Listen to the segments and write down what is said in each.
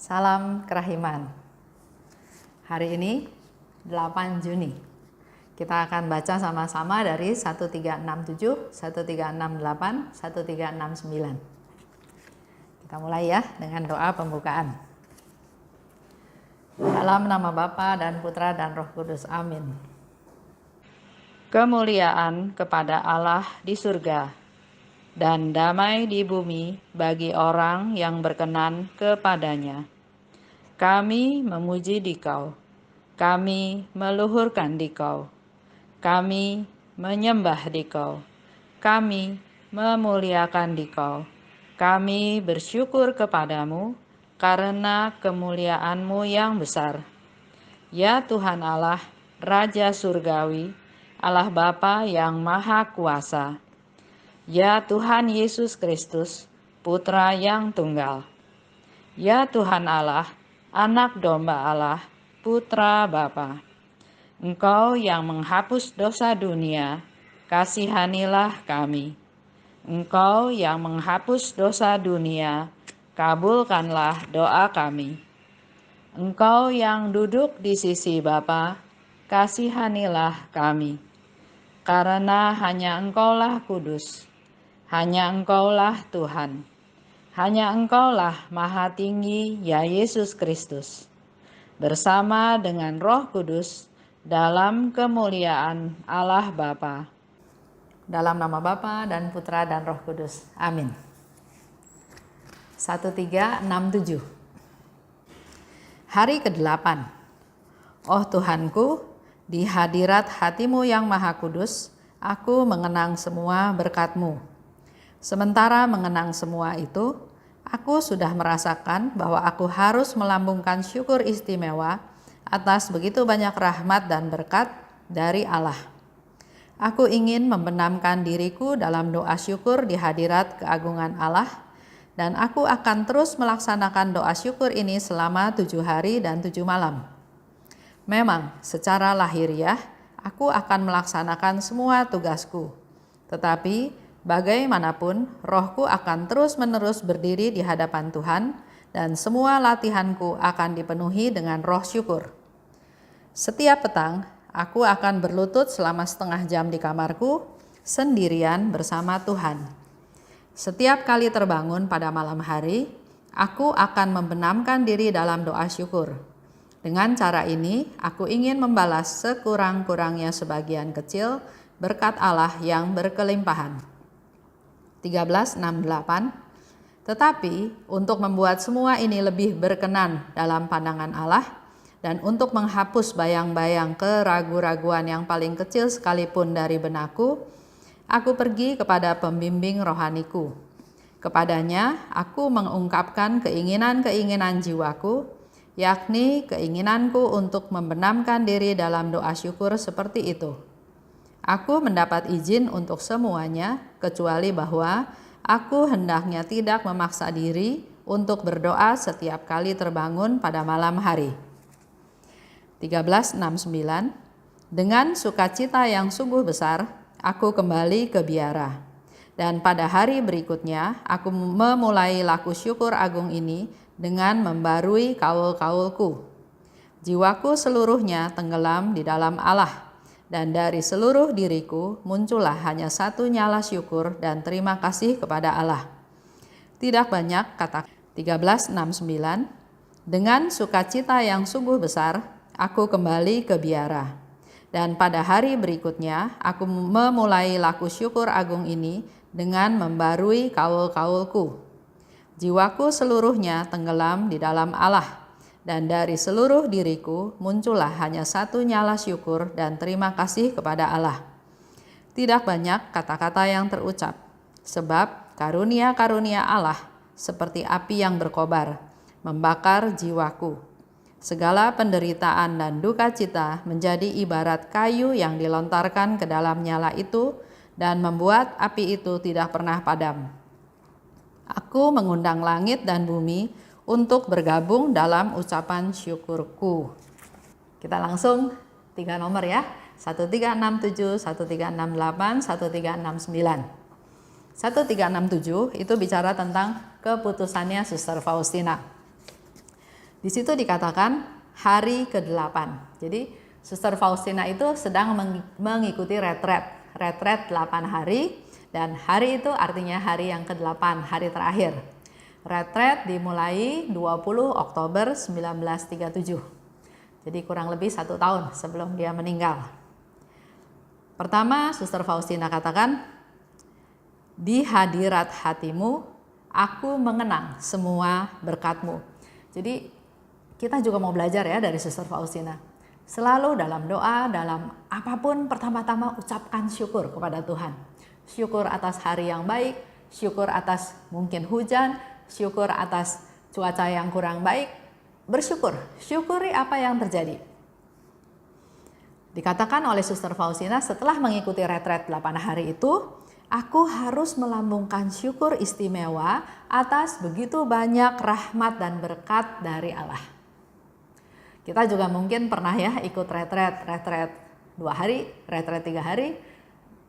Salam kerahiman. Hari ini 8 Juni. Kita akan baca sama-sama dari 1367, 1368, 1369. Kita mulai ya dengan doa pembukaan. Dalam nama Bapa dan Putra dan Roh Kudus. Amin. Kemuliaan kepada Allah di surga dan damai di bumi bagi orang yang berkenan kepadanya. Kami memuji Dikau, kami meluhurkan Dikau, kami menyembah Dikau, kami memuliakan Dikau, kami bersyukur kepadamu karena kemuliaan-Mu yang besar. Ya Tuhan Allah, Raja Surgawi, Allah Bapa yang Maha Kuasa. Ya Tuhan Yesus Kristus, Putra yang Tunggal. Ya Tuhan Allah, Anak Domba Allah, Putra Bapa. Engkau yang menghapus dosa dunia, kasihanilah kami. Engkau yang menghapus dosa dunia, kabulkanlah doa kami. Engkau yang duduk di sisi Bapa, kasihanilah kami. Karena hanya Engkaulah kudus, hanya Engkaulah Tuhan. Hanya Engkaulah Maha Tinggi, ya Yesus Kristus, bersama dengan Roh Kudus dalam kemuliaan Allah Bapa. Dalam nama Bapa dan Putra dan Roh Kudus. Amin. 1367. Hari ke-8. Oh Tuhanku, di hadirat hati-Mu yang Maha Kudus, aku mengenang semua berkat-Mu. Sementara mengenang semua itu, aku sudah merasakan bahwa aku harus melambungkan syukur istimewa atas begitu banyak rahmat dan berkat dari Allah. Aku ingin membenamkan diriku dalam doa syukur di hadirat keagungan Allah, dan aku akan terus melaksanakan doa syukur ini selama 7 hari dan 7 malam. Memang secara lahiriah, aku akan melaksanakan semua tugasku, tetapi bagaimanapun, rohku akan terus-menerus berdiri di hadapan Tuhan dan semua latihanku akan dipenuhi dengan roh syukur. Setiap petang, aku akan berlutut selama setengah jam di kamarku, sendirian bersama Tuhan. Setiap kali terbangun pada malam hari, aku akan membenamkan diri dalam doa syukur. Dengan cara ini, aku ingin membalas sekurang-kurangnya sebagian kecil berkat Allah yang berkelimpahan. 1368. Tetapi untuk membuat semua ini lebih berkenan dalam pandangan Allah dan untuk menghapus bayang-bayang keraguan-raguan yang paling kecil sekalipun dari benakku, aku pergi kepada pembimbing rohaniku. Kepadanya aku mengungkapkan keinginan-keinginan jiwaku, yakni keinginanku untuk membenamkan diri dalam doa syukur seperti itu. Aku mendapat izin untuk semuanya, kecuali bahwa aku hendaknya tidak memaksa diri untuk berdoa setiap kali terbangun pada malam hari. 1369. Dengan sukacita yang sungguh besar, aku kembali ke biara. Dan pada hari berikutnya, aku memulai laku syukur agung ini dengan membarui kaul-kaulku. Jiwaku seluruhnya tenggelam di dalam Allah. Dan dari seluruh diriku muncullah hanya satu nyala syukur dan terima kasih kepada Allah. Tidak banyak kata. 1369. Dengan sukacita yang sungguh besar, aku kembali ke biara. Dan pada hari berikutnya, aku memulai laku syukur agung ini dengan membarui kaul-kaulku. Jiwaku seluruhnya tenggelam di dalam Allah. Dan dari seluruh diriku muncullah hanya satu nyala syukur dan terima kasih kepada Allah. Tidak banyak kata-kata yang terucap, sebab karunia-karunia Allah seperti api yang berkobar, membakar jiwaku. Segala penderitaan dan duka cita menjadi ibarat kayu yang dilontarkan ke dalam nyala itu dan membuat api itu tidak pernah padam. Aku mengundang langit dan bumi untuk bergabung dalam ucapan syukurku. Kita langsung 3 nomor ya. 1367, 1368, 1369. 1367 itu bicara tentang keputusannya Suster Faustina. Di situ dikatakan hari ke-8. Jadi Suster Faustina itu sedang mengikuti retret 8 hari, dan hari itu artinya hari yang ke-8, hari terakhir. Retret dimulai 20 Oktober 1937. Jadi kurang lebih 1 tahun sebelum dia meninggal. Pertama, Suster Faustina katakan, di hadirat hatimu, aku mengenang semua berkat-Mu. Jadi kita juga mau belajar ya dari Suster Faustina. Selalu dalam doa, dalam apapun, pertama-tama ucapkan syukur kepada Tuhan. Syukur atas hari yang baik, syukur atas mungkin hujan, syukur atas cuaca yang kurang baik. Bersyukur, syukuri apa yang terjadi. Dikatakan oleh Suster Faustina, setelah mengikuti retret 8 hari itu, aku harus melambungkan syukur istimewa atas begitu banyak rahmat dan berkat dari Allah. Kita juga mungkin pernah ya ikut retret 2 hari, retret 3 hari,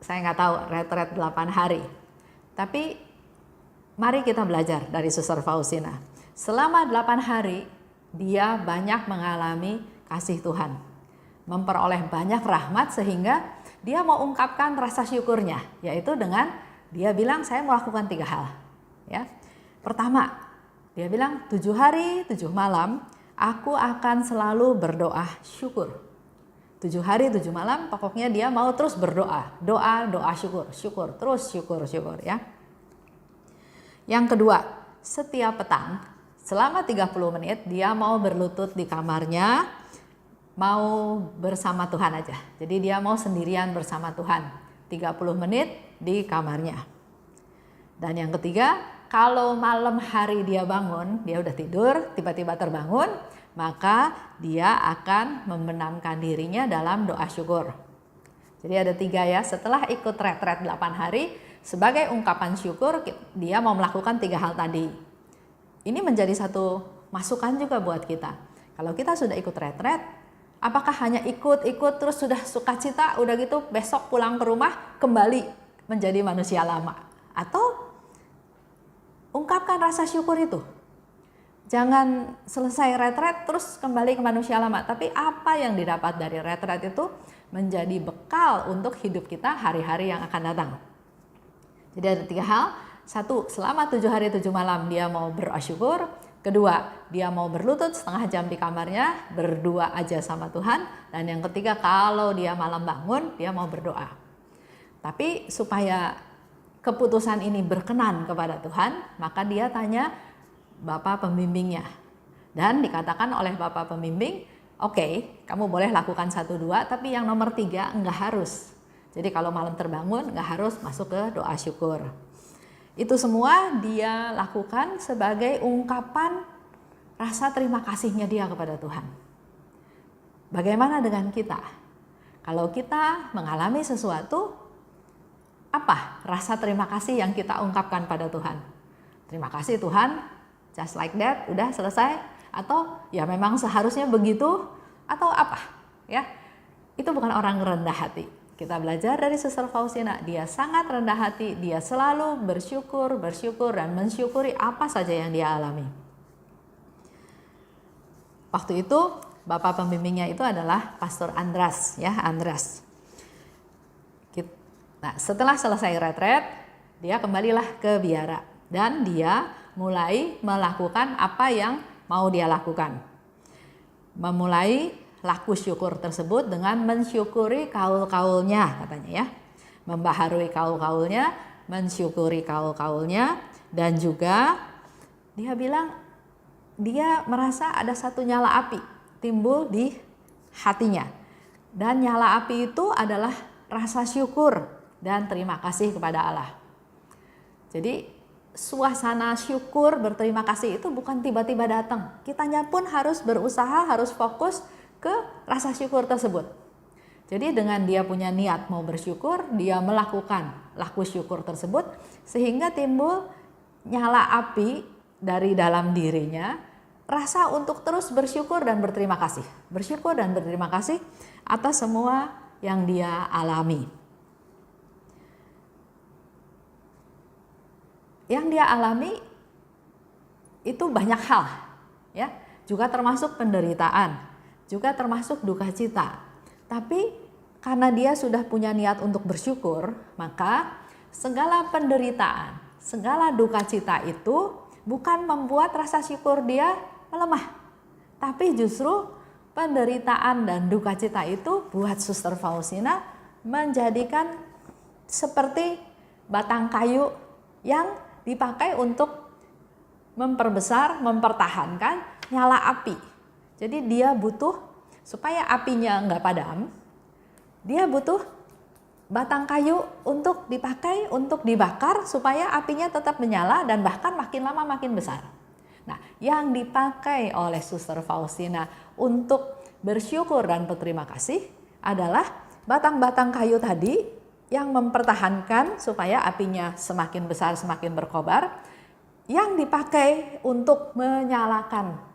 saya nggak tahu retret 8 hari. Tapi mari kita belajar dari Suster Faustina. Selama 8 hari, dia banyak mengalami kasih Tuhan, memperoleh banyak rahmat sehingga dia mau ungkapkan rasa syukurnya, yaitu dengan dia bilang saya melakukan 3 hal. Ya. Pertama, dia bilang 7 hari 7 malam aku akan selalu berdoa syukur. 7 hari 7 malam pokoknya dia mau terus berdoa, doa syukur, terus syukur ya. Yang kedua, setiap petang selama 30 menit dia mau berlutut di kamarnya, mau bersama Tuhan aja. Jadi dia mau sendirian bersama Tuhan 30 menit di kamarnya. Dan yang ketiga, kalau malam hari dia bangun, dia udah tidur, tiba-tiba terbangun, maka dia akan membenamkan dirinya dalam doa syukur. Jadi ada 3 ya, setelah ikut retret 8 hari, sebagai ungkapan syukur dia mau melakukan 3 hal tadi. Ini menjadi satu masukan juga buat kita. Kalau kita sudah ikut retret, apakah hanya ikut terus sudah sukacita, udah gitu besok pulang ke rumah kembali menjadi manusia lama? Atau ungkapkan rasa syukur itu. Jangan selesai retret terus kembali ke manusia lama, tapi apa yang didapat dari retret itu menjadi bekal untuk hidup kita hari-hari yang akan datang. Jadi ada 3 hal. 1, selama 7 hari 7 malam dia mau bersyukur. Kedua, dia mau berlutut setengah jam di kamarnya, berdua aja sama Tuhan. Dan yang ketiga, kalau dia malam bangun, dia mau berdoa. Tapi supaya keputusan ini berkenan kepada Tuhan, maka dia tanya Bapak pembimbingnya. Dan dikatakan oleh Bapak pembimbing, oke, kamu boleh lakukan 1, 2, tapi yang nomor 3 enggak harus. Jadi kalau malam terbangun enggak harus masuk ke doa syukur. Itu semua dia lakukan sebagai ungkapan rasa terima kasihnya dia kepada Tuhan. Bagaimana dengan kita? Kalau kita mengalami sesuatu, apa rasa terima kasih yang kita ungkapkan pada Tuhan? Terima kasih Tuhan, just like that, udah selesai? Atau ya memang seharusnya begitu? Atau apa? Ya, itu bukan orang rendah hati. Kita belajar dari Suster Faustina, dia sangat rendah hati, dia selalu bersyukur dan mensyukuri apa saja yang dia alami. Waktu itu Bapak pembimbingnya itu adalah Pastor Andras, ya Andras. Nah, setelah selesai retret, dia kembalilah ke biara dan dia mulai melakukan apa yang mau dia lakukan. Memulai laku syukur tersebut dengan mensyukuri kaul-kaulnya, katanya ya. Membaharui kaul-kaulnya, mensyukuri kaul-kaulnya, dan juga dia bilang dia merasa ada satu nyala api timbul di hatinya. Dan nyala api itu adalah rasa syukur dan terima kasih kepada Allah. Jadi suasana syukur berterima kasih itu bukan tiba-tiba datang. Kitanya pun harus berusaha, harus fokus ke rasa syukur tersebut. Jadi dengan dia punya niat mau bersyukur, dia melakukan laku syukur tersebut sehingga timbul nyala api dari dalam dirinya, rasa untuk terus bersyukur dan berterima kasih. Bersyukur dan berterima kasih atas semua yang dia alami. Yang dia alami itu banyak hal, ya. juga termasuk penderitaan, juga termasuk duka cita. Tapi karena dia sudah punya niat untuk bersyukur, maka segala penderitaan, segala duka cita itu bukan membuat rasa syukur dia melemah. Tapi justru penderitaan dan duka cita itu buat Suster Faustina menjadikan seperti batang kayu yang dipakai untuk memperbesar, mempertahankan nyala api. Jadi dia butuh, supaya apinya nggak padam, dia butuh batang kayu untuk dipakai, untuk dibakar supaya apinya tetap menyala dan bahkan makin lama makin besar. Nah, yang dipakai oleh Suster Faustina untuk bersyukur dan berterima kasih adalah batang-batang kayu tadi yang mempertahankan supaya apinya semakin besar, semakin berkobar, yang dipakai untuk menyalakan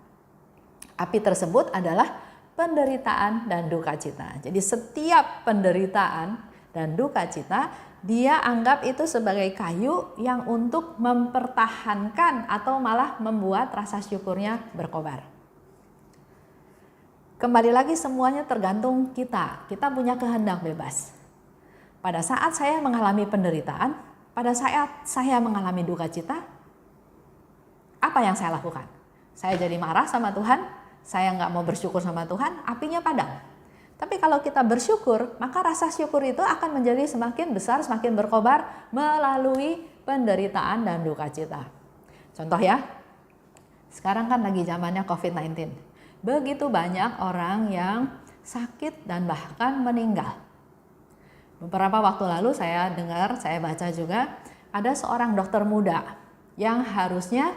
api tersebut adalah penderitaan dan duka cita. Jadi setiap penderitaan dan duka cita dia anggap itu sebagai kayu yang untuk mempertahankan atau malah membuat rasa syukurnya berkobar. Kembali lagi semuanya tergantung kita. Kita punya kehendak bebas. Pada saat saya mengalami penderitaan, pada saat saya mengalami duka cita, apa yang saya lakukan? Saya jadi marah sama Tuhan, saya nggak mau bersyukur sama Tuhan, apinya padam. Tapi kalau kita bersyukur, maka rasa syukur itu akan menjadi semakin besar, semakin berkobar melalui penderitaan dan duka cita. Contoh ya, sekarang kan lagi zamannya COVID-19. Begitu banyak orang yang sakit dan bahkan meninggal. Beberapa waktu lalu saya dengar, saya baca juga, ada seorang dokter muda yang harusnya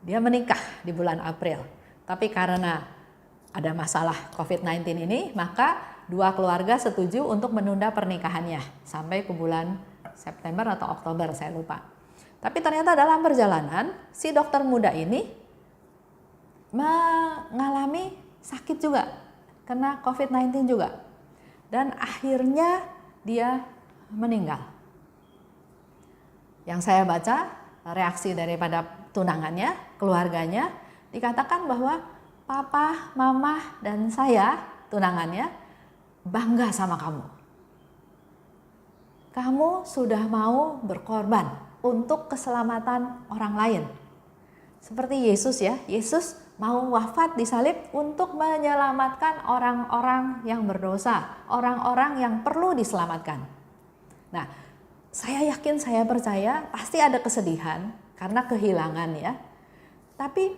dia menikah di bulan April. Tapi karena ada masalah COVID-19 ini, maka dua keluarga setuju untuk menunda pernikahannya sampai ke bulan September atau Oktober, saya lupa. Tapi ternyata dalam perjalanan, si dokter muda ini mengalami sakit juga, kena COVID-19 juga. Dan akhirnya dia meninggal. Yang saya baca, reaksi daripada tunangannya, keluarganya, dikatakan bahwa papa, mama, dan saya, tunangannya, bangga sama kamu. Kamu sudah mau berkorban untuk keselamatan orang lain. Seperti Yesus ya, Yesus mau wafat di salib untuk menyelamatkan orang-orang yang berdosa, orang-orang yang perlu diselamatkan. Nah, saya yakin, saya percaya pasti ada kesedihan karena kehilangan ya. Tapi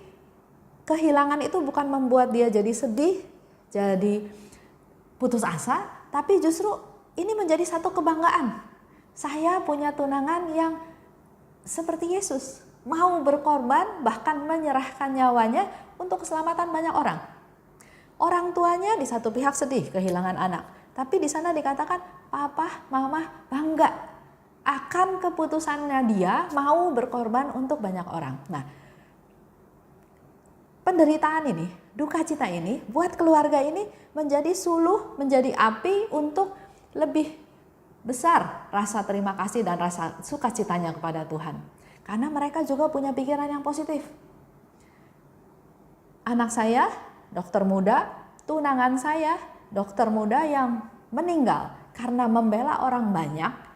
kehilangan itu bukan membuat dia jadi sedih, jadi putus asa, tapi justru ini menjadi satu kebanggaan. Saya punya tunangan yang seperti Yesus, mau berkorban bahkan menyerahkan nyawanya untuk keselamatan banyak orang. Orang tuanya di satu pihak sedih kehilangan anak, tapi di sana dikatakan papa, mama bangga akan keputusannya dia mau berkorban untuk banyak orang. Nah, penderitaan ini, duka cita ini buat keluarga ini menjadi suluh, menjadi api untuk lebih besar rasa terima kasih dan rasa sukacitanya kepada Tuhan. Karena mereka juga punya pikiran yang positif. Anak saya, dokter muda, tunangan saya, dokter muda yang meninggal karena membela orang banyak,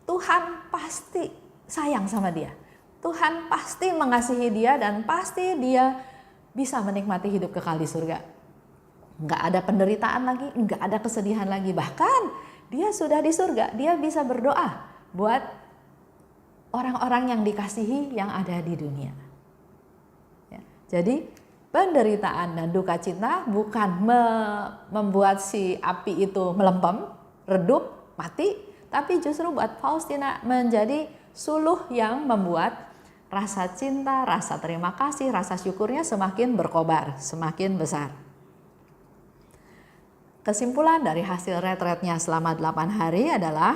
Tuhan pasti sayang sama dia. Tuhan pasti mengasihi dia dan pasti dia bisa menikmati hidup kekal di surga. Nggak ada penderitaan lagi, nggak ada kesedihan lagi. Bahkan dia sudah di surga, dia bisa berdoa buat orang-orang yang dikasihi yang ada di dunia. Ya, jadi penderitaan dan duka cita bukan membuat si api itu melempem, redup, mati, tapi justru buat Faustina menjadi suluh yang membuat rasa cinta, rasa terima kasih, rasa syukurnya semakin berkobar, semakin besar. Kesimpulan dari hasil retretnya selama 8 hari adalah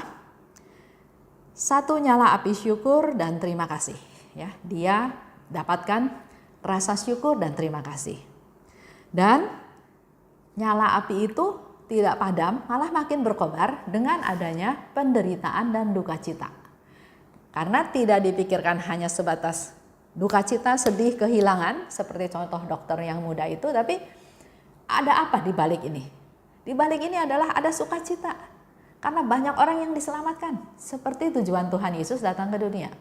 1, nyala api syukur dan terima kasih. Ya, dia dapatkan rasa syukur dan terima kasih. Dan nyala api itu tidak padam, malah makin berkobar dengan adanya penderitaan dan duka cita. Karena tidak dipikirkan hanya sebatas duka cita, sedih, kehilangan, seperti contoh dokter yang muda itu, tapi ada apa di balik ini? Di balik ini adalah ada sukacita. Karena banyak orang yang diselamatkan. Seperti tujuan Tuhan Yesus datang ke dunia.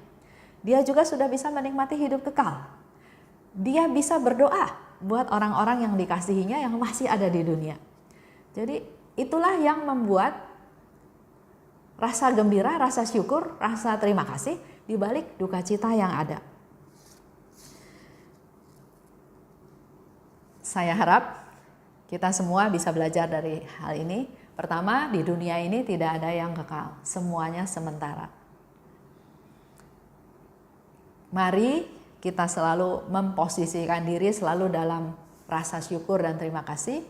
Dia juga sudah bisa menikmati hidup kekal. Dia bisa berdoa buat orang-orang yang dikasihinya yang masih ada di dunia. Jadi itulah yang membuat rasa gembira, rasa syukur, rasa terima kasih di balik duka cita yang ada. Saya harap kita semua bisa belajar dari hal ini. Pertama, di dunia ini tidak ada yang kekal, semuanya sementara. Mari kita selalu memposisikan diri selalu dalam rasa syukur dan terima kasih,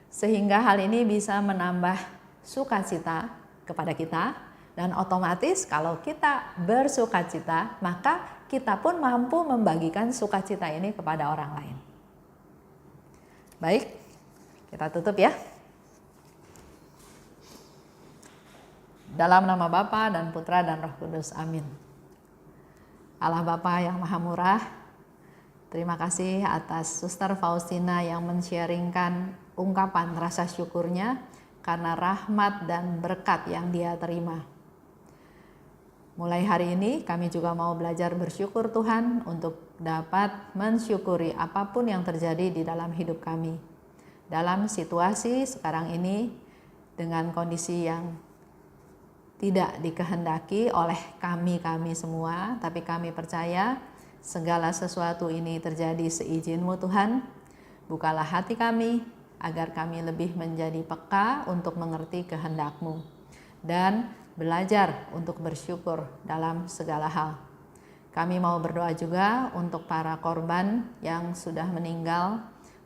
sehingga hal ini bisa menambah sukacita kepada kita, dan otomatis kalau kita bersukacita, maka kita pun mampu membagikan sukacita ini kepada orang lain. Baik, kita tutup ya. Dalam nama Bapa dan Putra dan Roh Kudus, amin. Allah Bapa yang Maha Murah, terima kasih atas Suster Faustina yang men-sharingkan ungkapan rasa syukurnya karena rahmat dan berkat yang dia terima. Mulai hari ini kami juga mau belajar bersyukur Tuhan untuk dapat mensyukuri apapun yang terjadi di dalam hidup kami. Dalam situasi sekarang ini dengan kondisi yang tidak dikehendaki oleh kami semua, tapi kami percaya segala sesuatu ini terjadi seizin-Mu Tuhan. Bukalah hati kami agar kami lebih menjadi peka untuk mengerti kehendak-Mu dan belajar untuk bersyukur dalam segala hal. Kami mau berdoa juga untuk para korban yang sudah meninggal,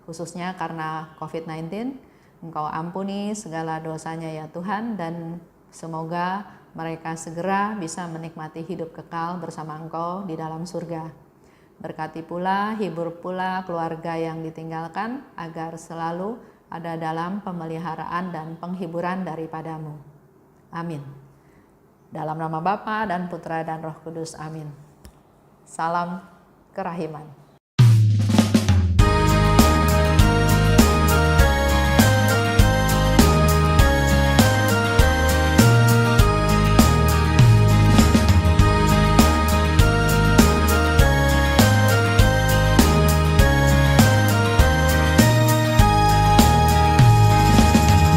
khususnya karena COVID-19. Engkau ampuni segala dosanya ya Tuhan, dan semoga mereka segera bisa menikmati hidup kekal bersama Engkau di dalam surga. Berkati pula, hibur pula keluarga yang ditinggalkan agar selalu ada dalam pemeliharaan dan penghiburan daripada-Mu. Amin. Dalam nama Bapa dan Putra dan Roh Kudus, amin. Salam kerahiman.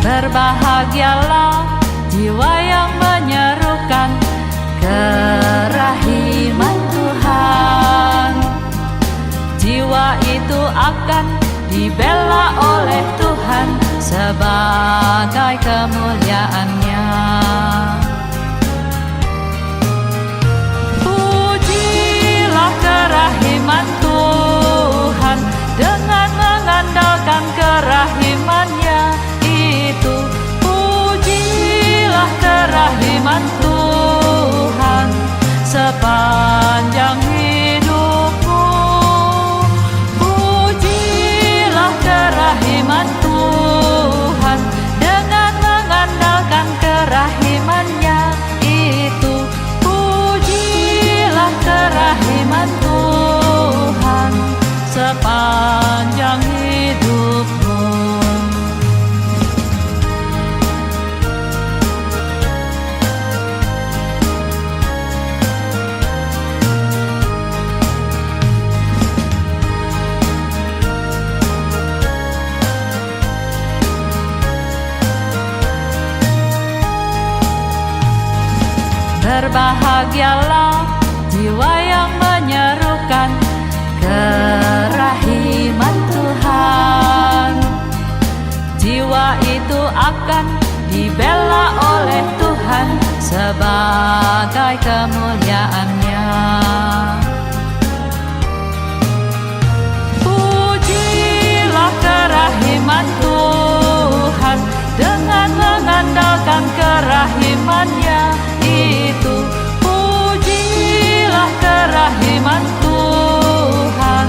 Berbahagialah jiwa yang menyerukan kerahiman Tuhan. Jiwa itu akan dibela oleh Tuhan sebagai kemuliaan-Nya. Pujilah kerahiman Tuhan dengan mengandalkan kerahiman-Nya. Pujilah kerahiman Tuhan sepanjang hidupmu. Pujilah kerahiman Tuhan dengan mengandalkan kerahiman-Nya itu. Pujilah kerahiman Tuhan sepanjang hidupmu. Berbahagialah jiwa yang menyerukan kerahiman Tuhan. Jiwa itu akan dibela oleh Tuhan sebagai kemuliaan-Nya. Pujilah kerahiman Tuhan dengan mengandalkan kerahiman-Nya itu. Pujilah kerahiman Tuhan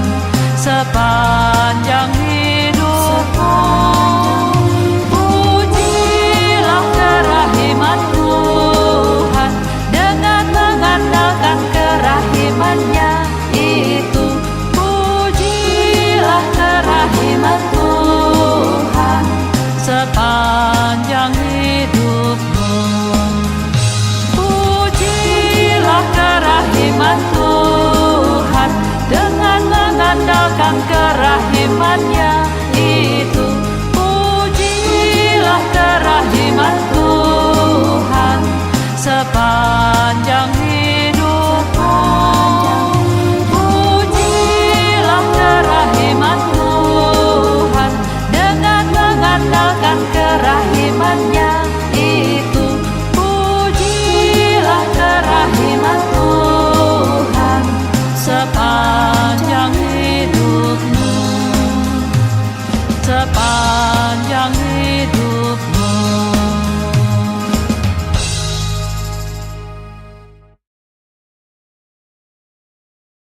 sepanjang hidupmu. Pujilah kerahiman Tuhan dengan mengandalkan firman-Nya.